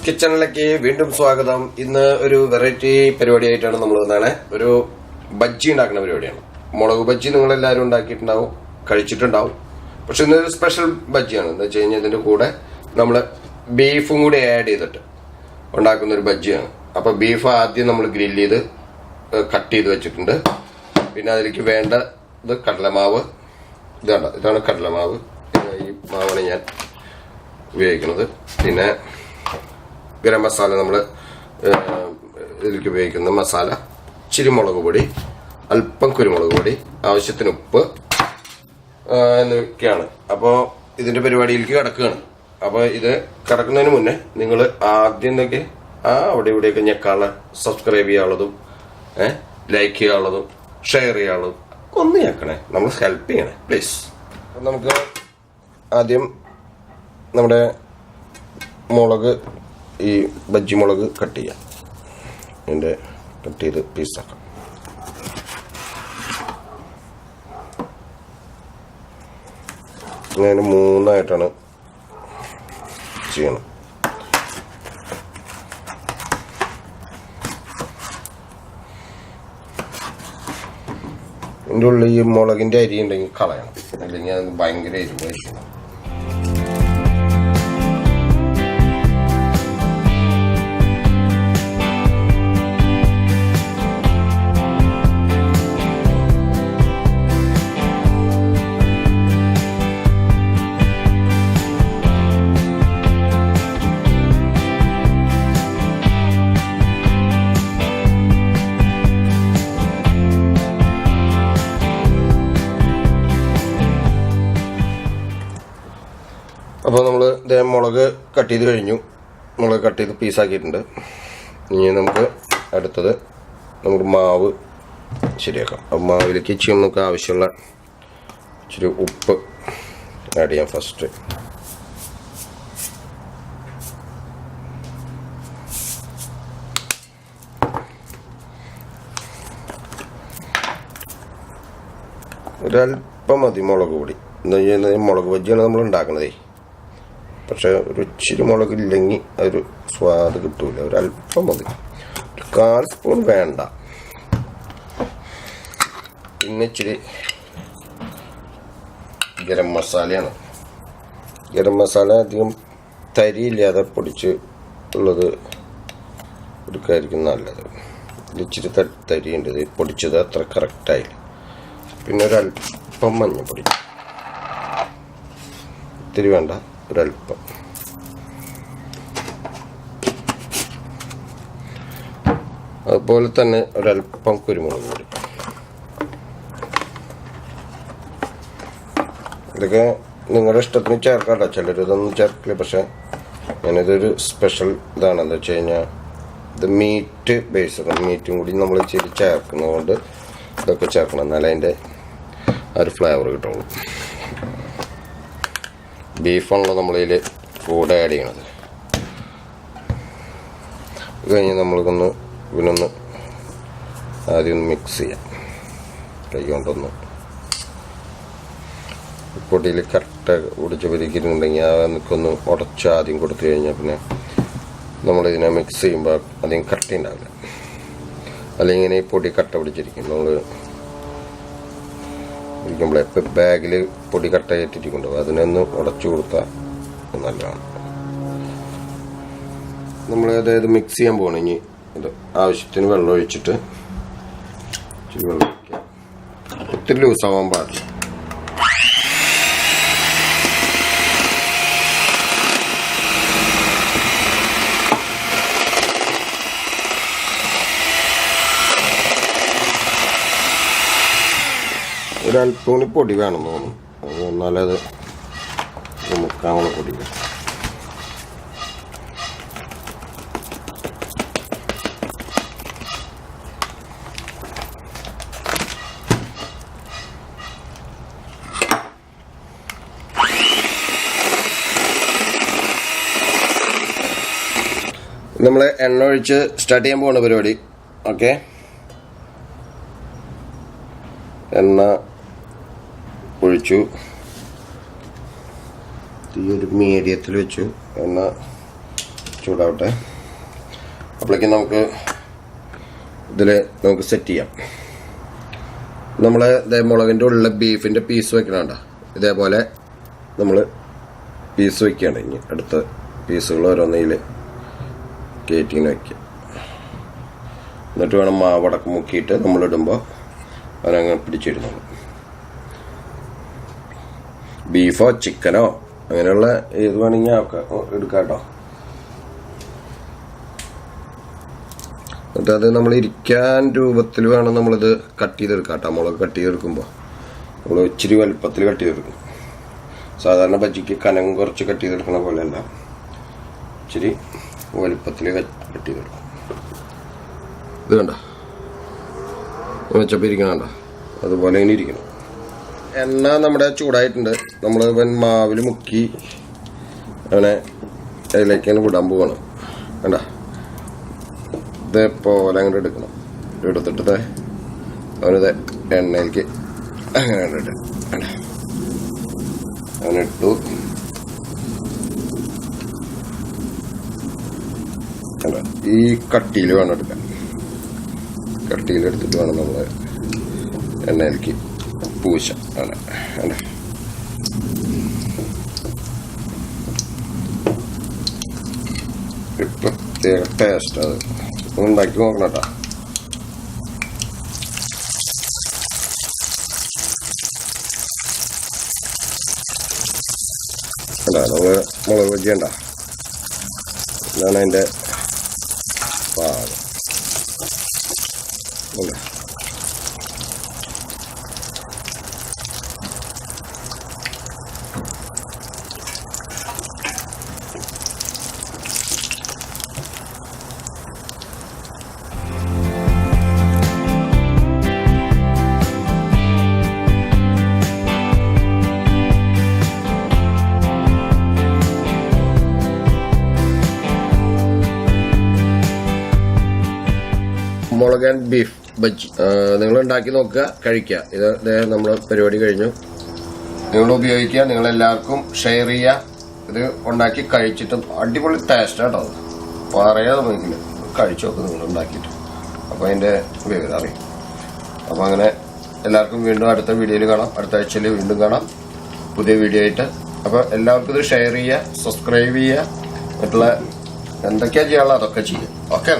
കിച്ചണിലേക്ക് വീണ്ടും സ്വാഗതം. ഇന്ന് ഒരു വെറൈറ്റി പരിപാടിയായിട്ടാണ് നമ്മൾ വന്നതാണ്. ഒരു ബജ്ജി ഉണ്ടാക്കുന്ന പരിപാടിയാണ്. മുളക് ബജ്ജി നിങ്ങളെല്ലാവരും ഉണ്ടാക്കിയിട്ടുണ്ടാവും, കഴിച്ചിട്ടുണ്ടാവും. പക്ഷെ ഇന്നൊരു സ്പെഷ്യൽ ബജ്ജിയാണ്. എന്ന് വെച്ച് കഴിഞ്ഞാൽ ഇതിന്റെ കൂടെ നമ്മൾ ബീഫും കൂടി ആഡ് ചെയ്തിട്ട് ഉണ്ടാക്കുന്ന ഒരു ബജ്ജിയാണ്. അപ്പൊ ബീഫ് ആദ്യം നമ്മൾ ഗ്രില്ല് ചെയ്ത് കട്ട് ചെയ്ത് വെച്ചിട്ടുണ്ട്. പിന്നെ അതിലേക്ക് വേണ്ട ഇത് കടലമാവ്. ഇതാണ് കടലമാവ്. ഈ മാവാണ് ഞാൻ ഉപയോഗിക്കുന്നത്. പിന്നെ ഗരം മസാല, നമ്മൾ ഇതിലേക്ക് ഉപയോഗിക്കുന്ന മസാല, ഇച്ചിരി മുളക് പൊടി, അല്പം കുരുമുളക് പൊടി, ആവശ്യത്തിന് ഉപ്പ് എന്നൊക്കെയാണ്. അപ്പോൾ ഇതിന്റെ പരിപാടിയിലേക്ക് കിടക്കുകയാണ്. അപ്പോൾ ഇത് കിടക്കുന്നതിന് മുന്നേ നിങ്ങൾ ആദ്യം എന്തൊക്കെ അവിടെ ഇവിടെയൊക്കെ ഞെക്കാനുള്ള സബ്സ്ക്രൈബ് ചെയ്യാനുള്ളതും ലൈക്ക് ചെയ്യാനുള്ളതും ഷെയർ ചെയ്യാനുള്ളതും ഒന്ന് ഞെക്കണേ, നമ്മൾ ഹെൽപ്പ് ചെയ്യണേ പ്ലീസ്. അപ്പം നമുക്ക് ആദ്യം നമ്മുടെ മുളക്, ഈ ബജ്ജി മുളക് കട്ട് ചെയ്യാം. ഇതിൻ്റെ കട്ട് ചെയ്ത് പീസാക്കാം. ഞാൻ 3 ചെയ്യണം. ഇതിൻ്റെ ഉള്ളിൽ ഈ മുളകിൻ്റെ അരി ഉണ്ടെങ്കിൽ കളയണം, അല്ലെങ്കിൽ അത് ഭയങ്കര എരിവായിരിക്കും. അപ്പോൾ നമ്മൾ ഇതേ മുളക് കട്ട് ചെയ്ത് കഴിഞ്ഞു. മുളക് കട്ട് ചെയ്ത് പീസാക്കിയിട്ടുണ്ട്. ഇനി നമുക്ക് അടുത്തത് നമുക്ക് മാവ് ശരിയാക്കാം. അപ്പോൾ മാവിലേക്ക് ഇച്ചിരി നമുക്ക് ആവശ്യമുള്ള ഇച്ചിരി ഉപ്പ് ആഡ് ചെയ്യാം ഫസ്റ്റ്. ഒരല്പം മതി മുളക് പൊടി. എന്താ ചെയ്യുന്നത്, മുളക് ബജ്ജിയാണ് നമ്മൾ ഉണ്ടാക്കണതേ. പക്ഷെ ഒരു ഇച്ചിരി മുളകില്ലെങ്കിൽ അതൊരു സ്വാദ് കിട്ടൂല. ഒരല്പം മതി, 1/4 സ്പൂൺ വേണ്ട. പിന്നെ ഇച്ചിരി ഗരം മസാലയാണ്. ഗരം മസാല അധികം തരിയില്ലാതെ പൊടിച്ച് ഉള്ളത് എടുക്കായിരിക്കും നല്ലത്. ഇച്ചിരി തരിയുണ്ട്, ഇത് പൊടിച്ചത് അത്ര കറക്റ്റായില്ല. പിന്നെ ഒരല്പം മഞ്ഞൾപ്പൊടി, ഇത്തിരി വേണ്ട, ഒരല്പം. അതുപോലെ തന്നെ ഒരല്പം കുരുമുളക് പൊടി. ഇതൊക്കെ നിങ്ങളുടെ ഇഷ്ടത്തിന് ചേർക്കാട്ടോ. ചിലരിതൊന്നും ചേർക്കില്ല. പക്ഷെ ഞാനിതൊരു സ്പെഷ്യൽ ഇതാണ്. എന്താ വെച്ച് കഴിഞ്ഞാൽ ഇത് മീറ്റ് ബേസ്ഡ്, മീറ്റും കൂടി നമ്മൾ ഇച്ചിരി ചേർക്കുന്നതുകൊണ്ട് ഇതൊക്കെ ചേർക്കണം, എന്നാലേ അതിൻ്റെ ആ ഒരു ഫ്ലേവർ കിട്ടുള്ളൂ. ബീഫാണല്ലോ നമ്മളിതിൽ കൂടെ ആഡ് ചെയ്യണത്. ഇത് കഴിഞ്ഞ് നമ്മൾക്കൊന്ന് ഇതിനൊന്ന് ആദ്യം ഒന്ന് മിക്സ് ചെയ്യാം. കൈ കൊണ്ടൊന്ന് പൊടിയിൽ കറക്റ്റ് ഒടിച്ച് പരിക്കുന്നുണ്ടെങ്കിൽ അതൊക്കെ ഉടച്ച് ആദ്യം കൊടുത്തു കഴിഞ്ഞാൽ പിന്നെ നമ്മളിതിനെ മിക്സ് ചെയ്യുമ്പോൾ അധികം കട്ടി ഉണ്ടാവില്ല. അല്ലെങ്കിൽ ഇങ്ങനെ ഈ പൊടി കട്ട പിടിച്ചിരിക്കും. നമ്മൾ ഇരിക്കുമ്പോഴേ ഇപ്പം ബാഗിൽ പൊടി കട്ട കയറ്റിട്ടുണ്ടാവും, അതിനൊന്ന് ഉടച്ചു കൊടുത്താൽ നല്ലതാണ്. നമ്മൾ അതായത് മിക്സ് ചെയ്യാൻ പോകണം. ഇനി ഇത് ആവശ്യത്തിന് വെള്ളം ഒഴിച്ചിട്ട് ഇച്ചിരി വെള്ളം ഒഴിക്കുക. ഒത്തിരി ലൂസാവാൻ പാടില്ല. ഒരല്പം കൂടി പൊടി വേണമെന്ന് തോന്നുന്നു. അത് എന്നാലത് മുക്കാനുള്ള പൊടി വേണം. നമ്മൾ എണ്ണ ഒഴിച്ച് സ്റ്റാർട്ട് ചെയ്യാൻ പോകുന്ന പരിപാടി. ഓക്കെ, എണ്ണ ഒഴിച്ചു. തീ ഒരു മീഡിയത്തിൽ വെച്ചു. എണ്ണ ചൂടാവട്ടെ. അപ്പോഴേക്കും നമുക്ക് ഇതിൽ നമുക്ക് സെറ്റ് ചെയ്യാം. നമ്മൾ മുളകിൻ്റെ ഉള്ളിൽ ബീഫിൻ്റെ പീസ് വെക്കണണ്ട, ഇതേപോലെ നമ്മൾ പീസ് വെക്കുകയാണ്. ഇനി അടുത്ത പീസുകൾ ഓരോന്നയിൽ കയറ്റിങ്ങനെ വയ്ക്കുക. എന്നിട്ട് വേണം മാവടക്കം മുക്കിയിട്ട് നമ്മളിടുമ്പോൾ അവനങ്ങ് പിടിച്ചിരുന്നുള്ളൂ. ബീഫോ ചിക്കനോ അങ്ങനെയുള്ള ഏത് വേണമെങ്കിൽ എടുക്കാം കേട്ടോ. എന്നിട്ട് അത് നമ്മൾ ഇരിക്കാൻ രൂപത്തിൽ വേണം നമ്മളിത് കട്ട് ചെയ്തെടുക്കാം കേട്ടോ. മുളക് കട്ട് ചെയ്തെടുക്കുമ്പോൾ നമ്മൾ ഇച്ചിരി വലുപ്പത്തിൽ കട്ട് ചെയ്തെടുക്കും. സാധാരണ ബജ്ജിക്ക് കനം കുറച്ച് കട്ട് ചെയ്തെടുക്കണ പോലെയല്ല, ഇച്ചിരി വലുപ്പത്തിൽ കട്ട് ചെയ്തെടുക്കും. ഇത് കണ്ട വെച്ചപ്പോൾ ഇരിക്കണം കണ്ട, അതുപോലെ ഇങ്ങനെ ഇരിക്കണം. എണ്ണ നമ്മുടെ ചൂടായിട്ടുണ്ട്. നമ്മൾ മാവിൽ മുക്കി അവനെ അതിലേക്കാണ് വിടാൻ പോകണം. കണ്ട ഇതേപോലെ അങ്ങോട്ട് എടുക്കണം. എടുത്തിട്ട് അവനിത് എണ്ണയിലേക്ക് അങ്ങനെ കണ്ടിട്ട് കണ്ട അവനിട്ടു. കണ്ട ഈ കട്ടിയിൽ വേണം എടുക്കാൻ. കട്ടിയിലെടുത്തിട്ട് വേണം നമ്മൾ എണ്ണയിലേക്ക് പൂശ. ആണ് കണ്ട പ്രത്യേക ടേസ്റ്റ്. അത് ഉണ്ടാക്കി നോക്കണം കേട്ടോ. അല്ല നമ്മള് മുളക് ബജ്ജി ഉണ്ട, ഇതാണ് അതിൻ്റെ പാകം. മുളക് ആൻഡ് ബീഫ് ബജ്ജി നിങ്ങൾ ഉണ്ടാക്കി നോക്കുക, കഴിക്കുക. ഇത് നമ്മൾ പരിപാടി കഴിഞ്ഞു. നിങ്ങൾ ഉപയോഗിക്കുക, നിങ്ങളെല്ലാവർക്കും ഷെയർ ചെയ്യുക. ഇത് ഉണ്ടാക്കി കഴിച്ചിട്ട് അടിപൊളി ടേസ്റ്റ് കേട്ടോ. പറയാതെ നോക്കില്ല, കഴിച്ചു നോക്കുക നിങ്ങൾ ഉണ്ടാക്കിയിട്ട്. അപ്പോൾ അതിൻ്റെ വിവരം അറിയും. അപ്പോൾ അങ്ങനെ എല്ലാവർക്കും വീണ്ടും അടുത്ത വീഡിയോയിൽ കാണാം. അടുത്ത ആഴ്ചയിൽ വീണ്ടും കാണാം പുതിയ വീഡിയോ ആയിട്ട്. അപ്പോൾ എല്ലാവർക്കും ഇത് ഷെയർ ചെയ്യുക, സബ്സ്ക്രൈബ് ചെയ്യുക, മറ്റുള്ള എന്തൊക്കെയാണ് ചെയ്യാനുള്ളത് അതൊക്കെ ചെയ്യുക. ഓക്കെ.